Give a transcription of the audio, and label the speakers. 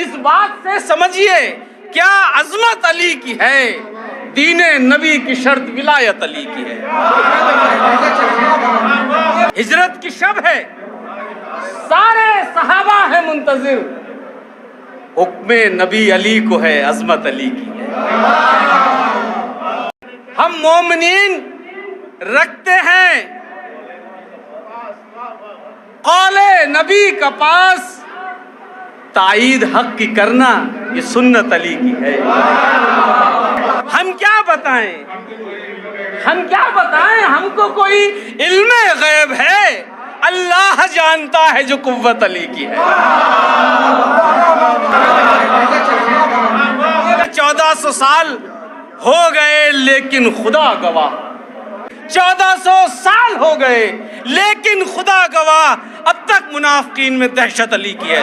Speaker 1: اس بات سے سمجھیے کیا عظمت علی کی ہے، دین نبی کی شرط ولایت علی کی ہے۔ ہجرت کی شب ہے، سارے صحابہ ہیں منتظر، حکم نبی علی کو ہے، عظمت علی کی ہے۔ ہم مومنین رکھتے ہیں قول نبی کا پاس، تائید حق کی کرنا یہ سنت علی کی ہے۔ ہم کیا بتائیں، ہم کو کوئی علم غیب ہے، اللہ جانتا ہے جو قوت علی کی ہے۔ 1400 سال ہو گئے لیکن خدا گواہ، 1400 سال ہو گئے لیکن خدا گواہ، اب تک منافقین میں دہشت علی کی ہے۔